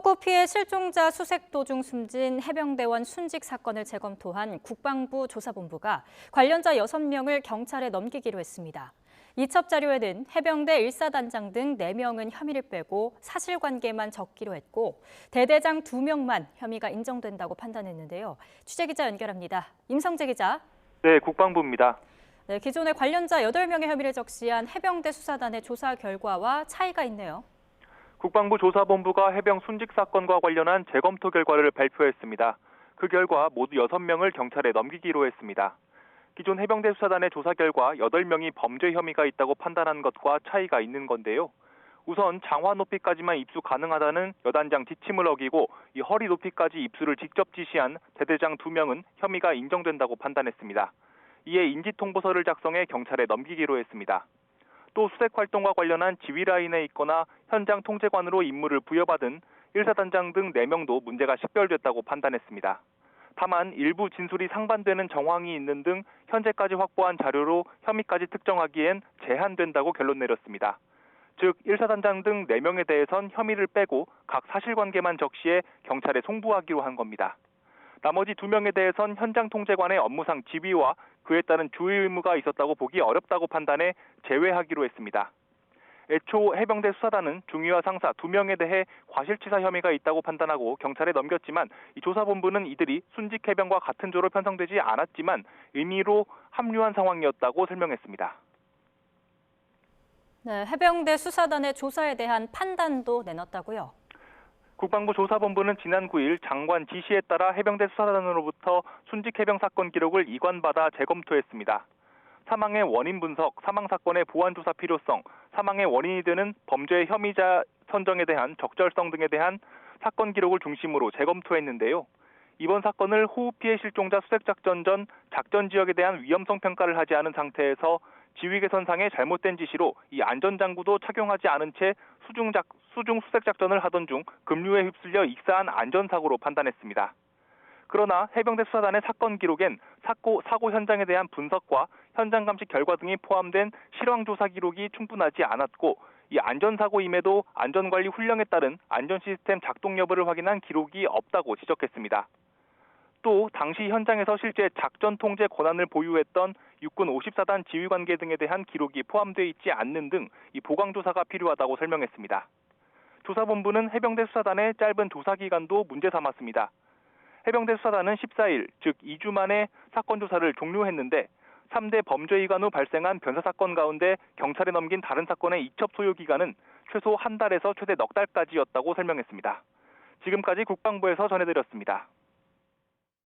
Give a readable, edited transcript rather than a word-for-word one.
폭우 피해 실종자 수색 도중 숨진 해병대원 순직 사건을 재검토한 국방부 조사본부가 관련자 6명을 경찰에 넘기기로 했습니다. 이첩 자료에는 해병대 1사단장 등 4명은 혐의를 빼고 사실관계만 적기로 했고 대대장 2명만 혐의가 인정된다고 판단했는데요. 취재기자 연결합니다. 임성재 기자. 네, 국방부입니다. 네, 기존의 관련자 8명의 혐의를 적시한 해병대 수사단의 조사 결과와 차이가 있네요. 국방부 조사본부가 해병 순직 사건과 관련한 재검토 결과를 발표했습니다. 그 결과 모두 6명을 경찰에 넘기기로 했습니다. 기존 해병대 수사단의 조사 결과 8명이 범죄 혐의가 있다고 판단한 것과 차이가 있는 건데요. 우선 장화 높이까지만 입수 가능하다는 여단장 지침을 어기고 이 허리 높이까지 입수를 직접 지시한 대대장 2명은 혐의가 인정된다고 판단했습니다. 이에 인지통보서를 작성해 경찰에 넘기기로 했습니다. 또 수색 활동과 관련한 지휘 라인에 있거나 현장 통제관으로 임무를 부여받은 1사단장 등 4명도 문제가 식별됐다고 판단했습니다. 다만 일부 진술이 상반되는 정황이 있는 등 현재까지 확보한 자료로 혐의까지 특정하기엔 제한된다고 결론 내렸습니다. 즉 1사단장 등 4명에 대해선 혐의를 빼고 각 사실관계만 적시해 경찰에 송부하기로 한 겁니다. 나머지 2명에 대해선 현장 통제관의 업무상 지휘와 그에 따른 주의 의무가 있었다고 보기 어렵다고 판단해 제외하기로 했습니다. 애초 해병대 수사단은 중위와 상사 2명에 대해 과실치사 혐의가 있다고 판단하고 경찰에 넘겼지만 이 조사본부는 이들이 순직 해병과 같은 조로 편성되지 않았지만 임의로 합류한 상황이었다고 설명했습니다. 네, 해병대 수사단의 조사에 대한 판단도 내놨다고요? 국방부 조사본부는 지난 9일 장관 지시에 따라 해병대 수사단으로부터 순직 해병 사건 기록을 이관받아 재검토했습니다. 사망의 원인 분석, 사망 사건의 보완 조사 필요성, 사망의 원인이 되는 범죄 혐의자 선정에 대한 적절성 등에 대한 사건 기록을 중심으로 재검토했는데요. 이번 사건을 호우 피해 실종자 수색 작전 전 작전 지역에 대한 위험성 평가를 하지 않은 상태에서 지휘 개선상의 잘못된 지시로 이 안전장구도 착용하지 않은 채 수중 수색 작전을 하던 중 급류에 휩쓸려 익사한 안전사고로 판단했습니다. 그러나 해병대 수사단의 사건 기록엔 사고 현장에 대한 분석과 현장 감식 결과 등이 포함된 실황 조사 기록이 충분하지 않았고 이 안전사고임에도 안전관리 훈령에 따른 안전 시스템 작동 여부를 확인한 기록이 없다고 지적했습니다. 또 당시 현장에서 실제 작전 통제 권한을 보유했던 육군 54단 지휘관계 등에 대한 기록이 포함되어 있지 않는 등 이 보강 조사가 필요하다고 설명했습니다. 조사본부는 해병대 수사단의 짧은 조사 기간도 문제 삼았습니다. 해병대 수사단은 14일, 즉 2주 만에 사건 조사를 종료했는데 3대 범죄 이관 후 발생한 변사 사건 가운데 경찰에 넘긴 다른 사건의 이첩 소요 기간은 최소 한 달에서 최대 넉 달까지였다고 설명했습니다. 지금까지 국방부에서 전해드렸습니다.